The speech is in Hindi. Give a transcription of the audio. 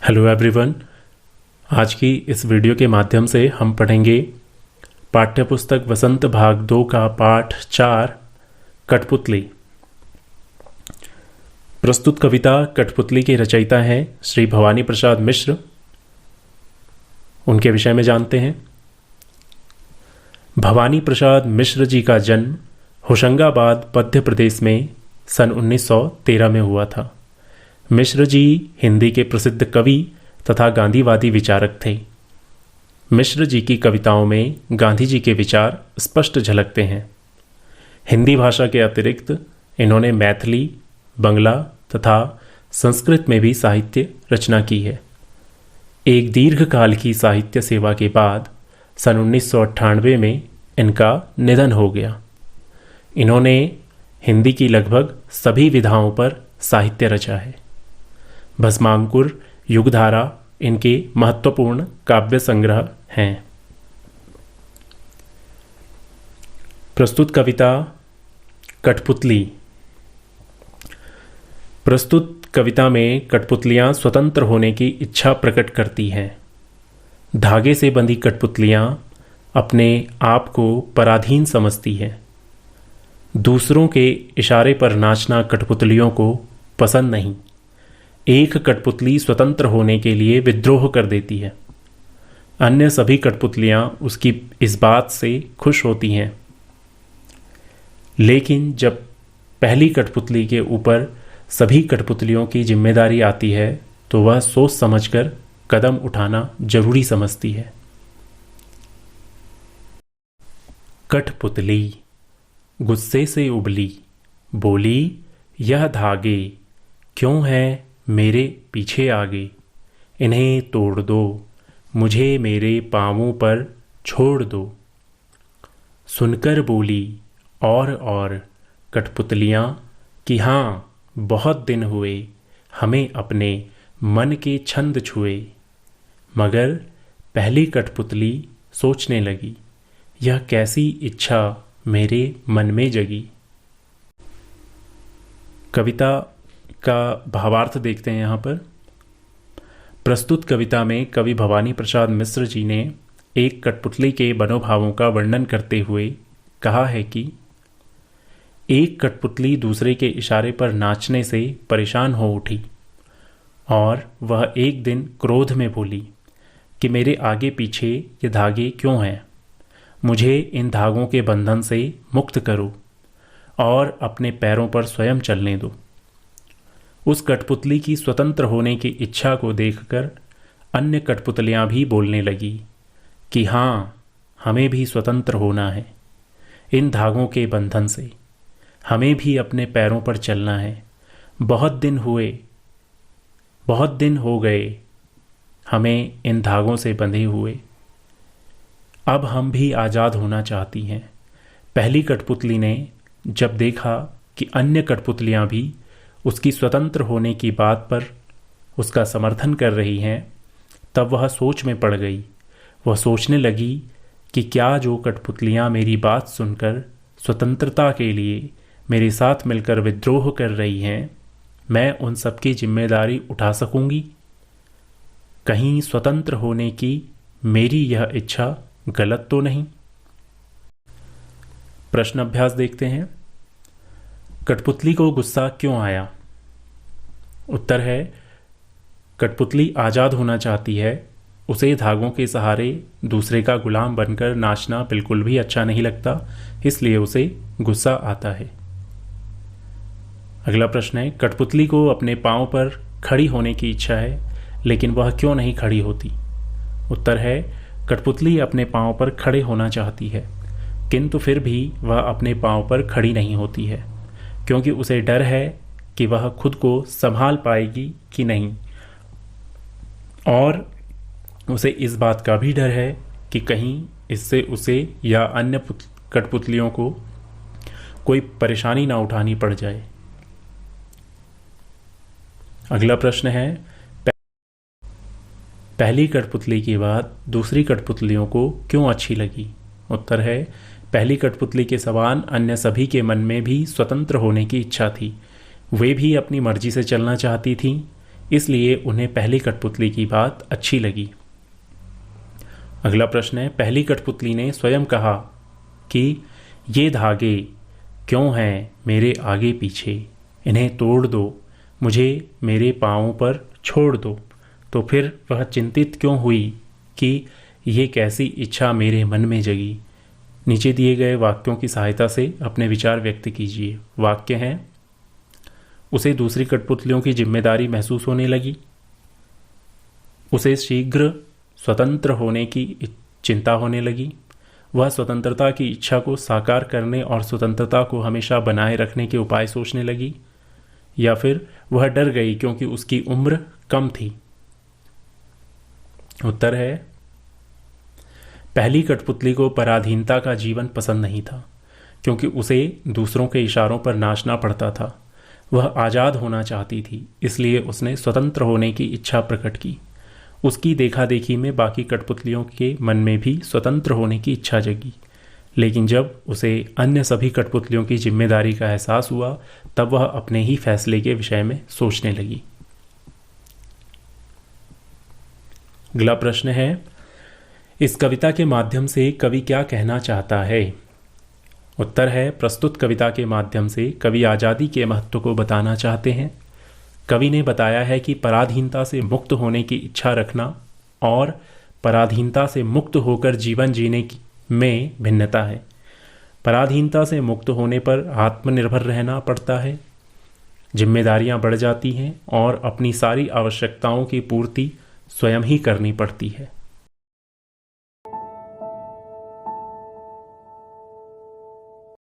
Hello everyone. आज की इस वीडियो के माध्यम से हम पढ़ेंगे पाठ्यपुस्तक वसंत भाग 2 का पाठ 4 कठपुतली। प्रस्तुत कविता कठपुतली के रचयिता हैं श्री भवानी प्रसाद मिश्र। उनके विषय में जानते हैं। भवानी प्रसाद मिश्र जी का जन्म होशंगाबाद मध्य प्रदेश में सन 1913 में हुआ था। मिश्र जी हिंदी के प्रसिद्ध कवि तथा गांधीवादी विचारक थे। मिश्र जी की कविताओं में गांधी जी के विचार स्पष्ट झलकते हैं। हिंदी भाषा के अतिरिक्त इन्होंने मैथिली, बंगला तथा संस्कृत में भी साहित्य रचना की है। एक दीर्घकाल की साहित्य सेवा के बाद सन 1998 में इनका निधन हो गया। इन्होंने हिंदी की लगभग सभी विधाओं पर साहित्य रचा है। भस्मांकुर, युगधारा इनके महत्वपूर्ण काव्य संग्रह हैं। प्रस्तुत कविता कठपुतली। प्रस्तुत कविता में कठपुतलियां स्वतंत्र होने की इच्छा प्रकट करती हैं। धागे से बंधी कठपुतलियां अपने आप को पराधीन समझती हैं। दूसरों के इशारे पर नाचना कठपुतलियों को पसंद नहीं। एक कठपुतली स्वतंत्र होने के लिए विद्रोह कर देती है। अन्य सभी कठपुतलियां उसकी इस बात से खुश होती हैं। लेकिन जब पहली कठपुतली के ऊपर सभी कठपुतलियों की जिम्मेदारी आती है तो वह सोच समझकर कदम उठाना जरूरी समझती है। कठपुतली गुस्से से उबली, बोली यह धागे क्यों है मेरे पीछे आगे। इन्हें तोड़ दो, मुझे मेरे पांवों पर छोड़ दो। सुनकर बोली और कठपुतलियाँ कि हाँ बहुत दिन हुए हमें अपने मन के छंद छुए। मगर पहली कठपुतली सोचने लगी, यह कैसी इच्छा मेरे मन में जगी। कविता का भावार्थ देखते हैं यहाँ पर। प्रस्तुत कविता में कवि भवानी प्रसाद मिश्र जी ने एक कठपुतली के मनोभावों का वर्णन करते हुए कहा है कि एक कठपुतली दूसरे के इशारे पर नाचने से परेशान हो उठी और वह एक दिन क्रोध में बोली कि मेरे आगे पीछे ये धागे क्यों हैं, मुझे इन धागों के बंधन से मुक्त करो और अपने पैरों पर स्वयं चलने दो। उस कठपुतली की स्वतंत्र होने की इच्छा को देखकर अन्य कठपुतलियां भी बोलने लगी कि हाँ हमें भी स्वतंत्र होना है। इन धागों के बंधन से हमें भी अपने पैरों पर चलना है। बहुत दिन हो गए हमें इन धागों से बंधे हुए। अब हम भी आज़ाद होना चाहती हैं। पहली कठपुतली ने जब देखा कि अन्य कठपुतलियां भी उसकी स्वतंत्र होने की बात पर उसका समर्थन कर रही हैं, तब वह सोच में पड़ गई। वह सोचने लगी कि क्या जो कठपुतलियां मेरी बात सुनकर स्वतंत्रता के लिए मेरे साथ मिलकर विद्रोह कर रही हैं, मैं उन सबकी जिम्मेदारी उठा सकूंगी? कहीं स्वतंत्र होने की मेरी यह इच्छा गलत तो नहीं? प्रश्न अभ्यास देखते हैं। कठपुतली को गुस्सा क्यों आया? उत्तर है, कठपुतली आज़ाद होना चाहती है। उसे धागों के सहारे दूसरे का गुलाम बनकर नाचना बिल्कुल भी अच्छा नहीं लगता, इसलिए उसे गुस्सा आता है। अगला प्रश्न है, कठपुतली को अपने पांव पर खड़ी होने की इच्छा है, लेकिन वह क्यों नहीं खड़ी होती? उत्तर है, कठपुतली अपने पांव पर खड़े होना चाहती है, किंतु फिर भी वह अपने पांव पर खड़ी नहीं होती है, क्योंकि उसे डर है कि वह खुद को संभाल पाएगी कि नहीं, और उसे इस बात का भी डर है कि कहीं इससे उसे या अन्य कठपुतलियों को कोई परेशानी ना उठानी पड़ जाए। अगला प्रश्न है, पहली कठपुतली के बाद दूसरी कठपुतलियों को क्यों अच्छी लगी? उत्तर है, पहली कठपुतली के समान अन्य सभी के मन में भी स्वतंत्र होने की इच्छा थी। वे भी अपनी मर्जी से चलना चाहती थीं, इसलिए उन्हें पहली कठपुतली की बात अच्छी लगी। अगला प्रश्न है, पहली कठपुतली ने स्वयं कहा कि ये धागे क्यों हैं मेरे आगे पीछे, इन्हें तोड़ दो, मुझे मेरे पाँवों पर छोड़ दो। तो फिर वह चिंतित क्यों हुई कि ये कैसी इच्छा मेरे मन में जगी। नीचे दिए गए वाक्यों की सहायता से अपने विचार व्यक्त कीजिए। वाक्य हैं, उसे दूसरी कठपुतलियों की जिम्मेदारी महसूस होने लगी, उसे शीघ्र स्वतंत्र होने की चिंता होने लगी, वह स्वतंत्रता की इच्छा को साकार करने और स्वतंत्रता को हमेशा बनाए रखने के उपाय सोचने लगी, या फिर वह डर गई क्योंकि उसकी उम्र कम थी। उत्तर है, पहली कठपुतली को पराधीनता का जीवन पसंद नहीं था, क्योंकि उसे दूसरों के इशारों पर नाचना पड़ता था। वह आज़ाद होना चाहती थी, इसलिए उसने स्वतंत्र होने की इच्छा प्रकट की। उसकी देखा देखी में बाकी कठपुतलियों के मन में भी स्वतंत्र होने की इच्छा जगी, लेकिन जब उसे अन्य सभी कठपुतलियों की जिम्मेदारी का एहसास हुआ, तब वह अपने ही फैसले के विषय में सोचने लगी। अगला प्रश्न है, इस कविता के माध्यम से कवि क्या कहना चाहता है। उत्तर है, प्रस्तुत कविता के माध्यम से कवि आज़ादी के महत्व को बताना चाहते हैं। कवि ने बताया है कि पराधीनता से मुक्त होने की इच्छा रखना और पराधीनता से मुक्त होकर जीवन जीने में भिन्नता है। पराधीनता से मुक्त होने पर आत्मनिर्भर रहना पड़ता है, जिम्मेदारियां बढ़ जाती हैं और अपनी सारी आवश्यकताओं की पूर्ति स्वयं ही करनी पड़ती है।